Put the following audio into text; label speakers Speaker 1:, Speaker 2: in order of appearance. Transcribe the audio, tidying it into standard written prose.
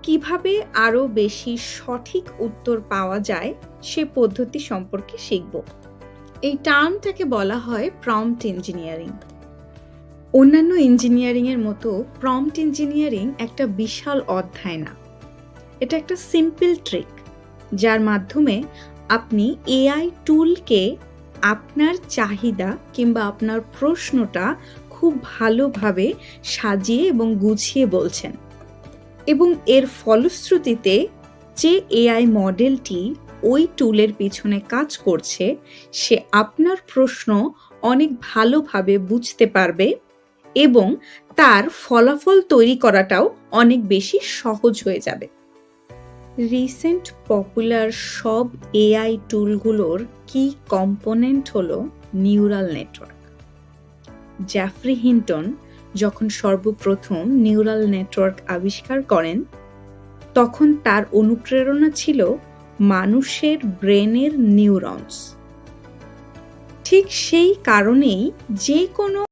Speaker 1: কিভাবে আরো বেশি সঠিক উত্তর পাওয়া যায় সে পদ্ধতি সম্পর্কে শিখব। এই টার্মটাকে বলা হয় প্রম্পট ইঞ্জিনিয়ারিং। অন্যান্য ইঞ্জিনিয়ারিং এর মতো প্রম্পট ইঞ্জিনিয়ারিং একটা বিশাল অধ্যায় না, এটা একটা সিম্পল ট্রিক যার মাধ্যমে আপনি এআই টুলকে আপনার চাহিদা কিংবা আপনার প্রশ্নটা খুব ভালোভাবে সাজিয়ে এবং গুছিয়ে বলছেন, এবং এর ফলশ্রুতিতে যে এআই মডেলটি ওই টুলের পিছনে কাজ করছে সে আপনার প্রশ্ন অনেক ভালোভাবে বুঝতে পারবে এবং তার ফলাফল তৈরি করাটাও অনেক বেশি সহজ হয়ে যাবে। রিসেন্ট পপুলার সব এআই টুলগুলোর কি কম্পোনেন্ট হলো নিউরাল নেটওয়ার্ক। জেফ্রি হিন্টন যখন সর্বপ্রথম নিউরাল নেটওয়ার্ক আবিষ্কার করেন তখন তার অনুপ্রেরণা ছিল মানুষের ব্রেনের নিউরনস। ঠিক সেই কারণেই যে কোনো